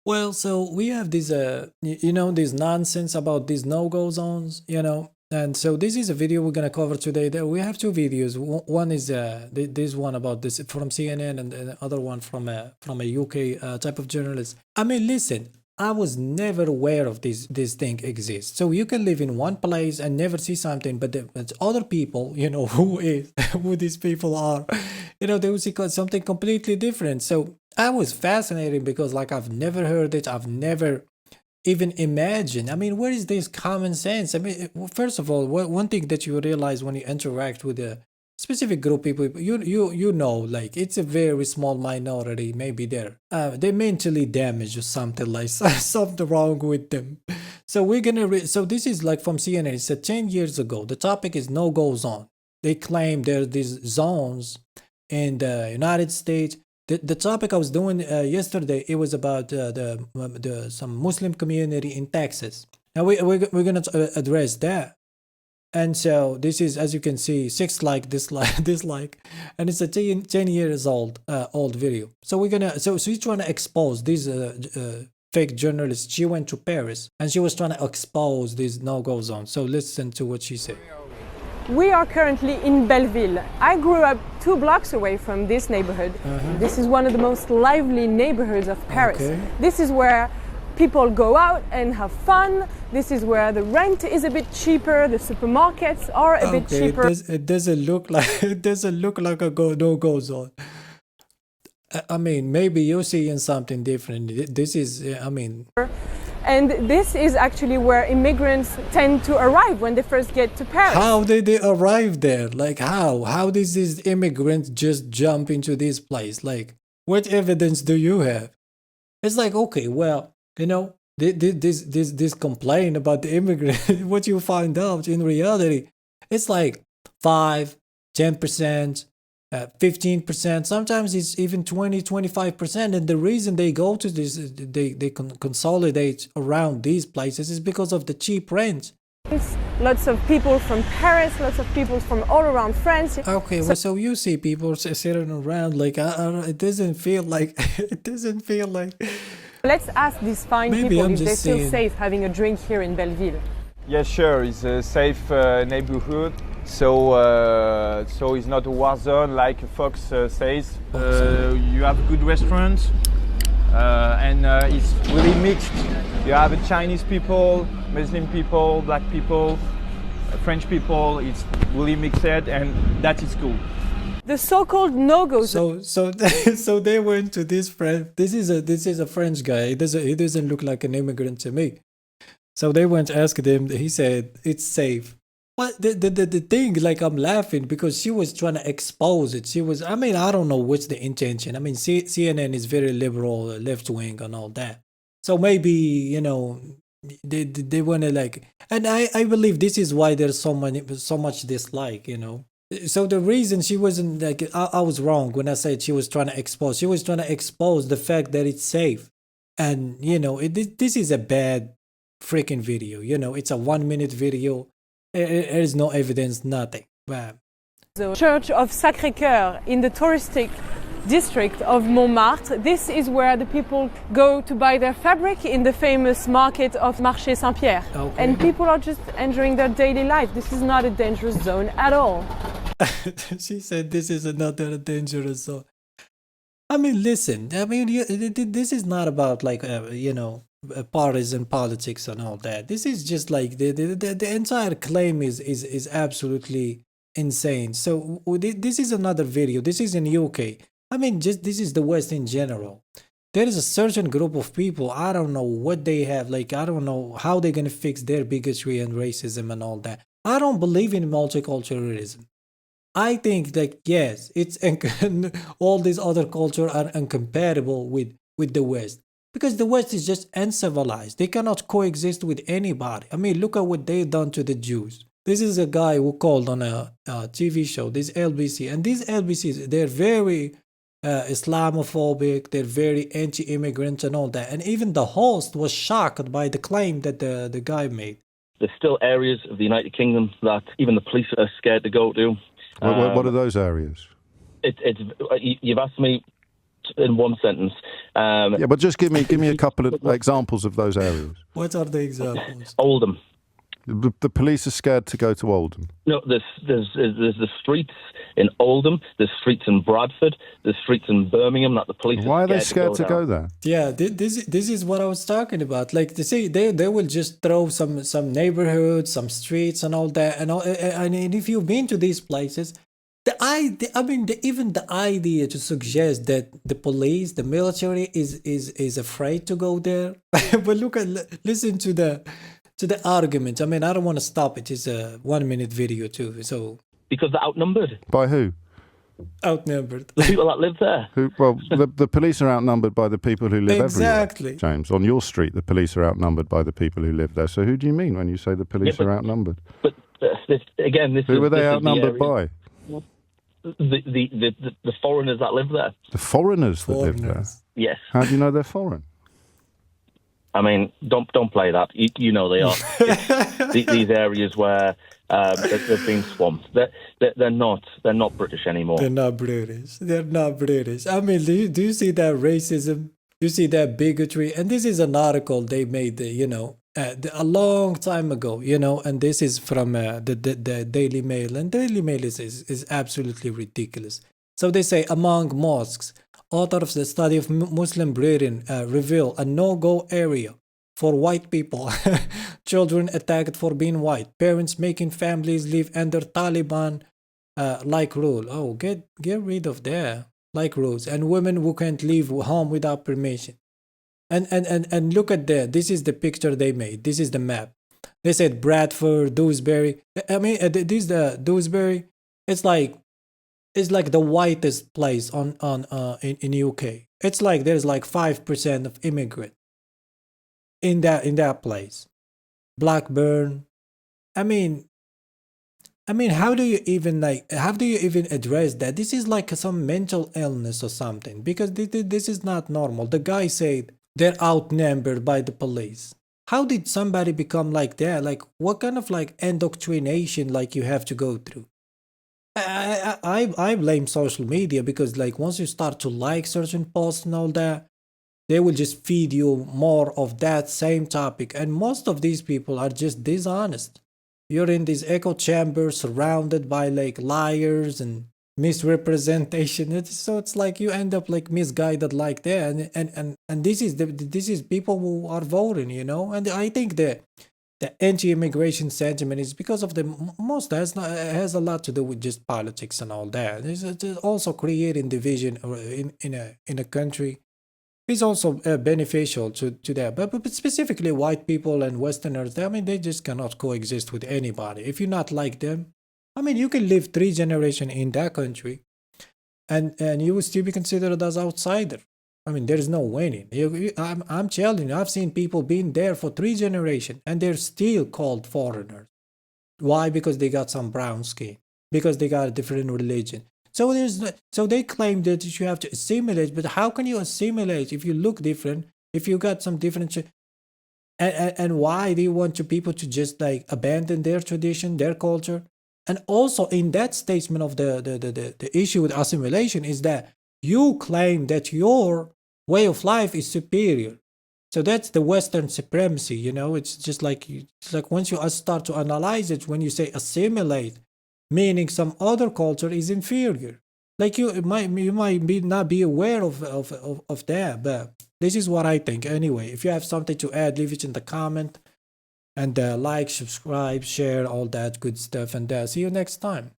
Well, so we have this, this nonsense about these no-go zones, and so this is a video we're gonna cover today. There we have two videos. One is this one about this from CNN, and the other one from a UK type of journalist. I mean, listen, I was never aware of this thing exists. So you can live in one place and never see something, but but other people, who is who these people are, they will see something completely different. So I was fascinated because like I've never heard it. I've never even imagined. I mean, where is this common sense? I mean, first of all, one thing that you realize when you interact with a specific group of people, like it's a very small minority. Maybe they're mentally damaged or something like something wrong with them. So we're gonna. So this is like from CNN. It said 10 years ago. The topic is no go zone. They claim there's these zones in the United States. The topic I was doing yesterday, it was about the some Muslim community in Texas, and we're gonna address that. And so this is, as you can see, six like, dislike, dislike, and it's a 10 years old video. So we're gonna so she's trying to expose this fake journalist. She went to Paris and she was trying to expose this no-go zone. So listen to what she said. We are currently in Belleville. I grew up 2 blocks away from this neighborhood. This is one of the most lively neighborhoods of Paris. Okay. This is where people go out and have fun. This is where the rent is a bit cheaper, the supermarkets are a bit cheaper. It doesn't look like a no-go zone. I mean, maybe you're seeing something different. This is, I mean. And this is actually where immigrants tend to arrive when they first get to Paris. How did they arrive there? Like how? How does this immigrant just jump into this place? Like, what evidence do you have? It's like, okay, well, this complaint about the immigrant, what you find out in reality, it's like 5, 10%, 15%, sometimes it's even 20-25%. And the reason they go to this, they consolidate around these places is because of the cheap rent. Lots of people from Paris, lots of people from all around France. Okay, well, so you see people sitting around like, it doesn't feel like, Let's ask these fine Maybe people I'm if they're just still saying. safe having a drink here in Belleville. Yeah, sure. It's a safe neighborhood, so it's not a war zone like Fox says. You have good restaurants, and it's really mixed. You have Chinese people, Muslim people, black people, French people. It's really mixed, and that is cool. The so-called no-go zone. So they went to this friend. This is a French guy. He doesn't look like an immigrant to me. So they went to ask him. He said it's safe. What the thing? Like, I'm laughing because she was trying to expose it. She was. I mean, I don't know what's the intention. I mean, CNN is very liberal, left wing, and all that. So maybe they want to like. And I believe this is why there's so much dislike. So the reason she wasn't like, I was wrong when I said she was trying to expose. She was trying to expose the fact that it's safe, and this is a bad freaking video. It's a 1-minute video. There is no evidence, nothing. Wow. The Church of Sacré-Cœur in the touristic district of Montmartre. This is where the people go to buy their fabric in the famous market of Marché Saint-Pierre. Okay. And people are just enjoying their daily life. This is not a dangerous zone at all. She said this is another dangerous zone. I mean, listen. I mean, this is not about like partisan politics and all that. This is just like the entire claim is absolutely insane. So this is another video. This is in UK. I mean, just this is the West in general. There is a certain group of people. I don't know what they have. Like, I don't know how they're gonna fix their bigotry and racism and all that. I don't believe in multiculturalism. I think that yes, it's all these other cultures are incompatible with the West, because the West is just uncivilized. They cannot coexist with anybody. I mean, look at what they've done to the Jews. This is a guy who called on a TV show, this LBC, and these LBCs, they're very Islamophobic. They're very anti-immigrant and all that. And even the host was shocked by the claim that the guy made. There's still areas of the United Kingdom that even the police are scared to go to. What are those areas? You've asked me just in one sentence. Yeah, but just give me a couple of examples of those areas. What are the examples? Oldham. The police are scared to go to Oldham. No, there's the streets in Oldham, there's streets in Bradford, there's streets in Birmingham that the police Why are they scared scared to go there? Yeah, this is what I was talking about. Like they say, they will just throw some neighborhoods, some streets, and all that, and if you've been to these places, even the idea to suggest that the police, the military is afraid to go there. But listen to the argument. I mean, I don't want to stop it. It's a 1 minute video too, so because they're outnumbered. By who? Outnumbered. The people that live there. Well, the police are outnumbered by the people who live Exactly. everywhere. James, on your street, the police are outnumbered by the people who live there. So who do you mean when you say the police are outnumbered? But this Who are they outnumbered by? The foreigners that live there. The foreigners that live there. Yes. How do you know they're foreign? I mean, don't play that. You know they are. These areas where they've been swamped. They're not British anymore. They're not British. They're not British. I mean, do you see that racism? You see that bigotry? And this is an article they made, a long time ago, and this is from the Daily Mail. And Daily Mail is absolutely ridiculous. So they say, among mosques, authors of the study of Muslim Britain reveal a no-go area for white people. Children attacked for being white. Parents making families live under Taliban like rule. Oh, get rid of that like rules. And women who can't leave home without permission. And look at that. This is the picture they made. This is the map. They said Bradford, Dewsbury. I mean, this the Dewsbury. It's like the whitest place in UK. It's like there's like 5% of immigrant in that place. Blackburn. I mean, how do you even address that? This is like some mental illness or something, because this is not normal. The guy said they're outnumbered by the police. How did somebody become like that? Like, what kind of like indoctrination like you have to go through? I blame social media, because like once you start to like certain posts and all that, they will just feed you more of that same topic. And most of these people are just dishonest. You're in this echo chamber surrounded by like liars and misrepresentation. So it's like you end up like misguided like that. And this is people who are voting, And I think the anti-immigration sentiment is because of most has a lot to do with just politics and all that. It's also creating division in a country. It's also beneficial to that. But specifically white people and Westerners, they just cannot coexist with anybody. If you're not like them, you can live 3 generations in that country and you will still be considered as outsider. There is no winning. I'm telling you, I've seen people being there for 3 generations and they're still called foreigners. Why? Because they got some brown skin, because they got a different religion. So they claim that you have to assimilate, but how can you assimilate if you look different, if you got some different, and why do you want people to just like abandon their tradition, their culture? And also in that statement of the issue with assimilation is that you claim that your way of life is superior. So that's the Western supremacy, It's just like once you start to analyze it, when you say assimilate, meaning some other culture is inferior. Like you might not be aware of that, but this is what I think. Anyway, if you have something to add, leave it in the comment, and like, subscribe, share, all that good stuff, and see you next time.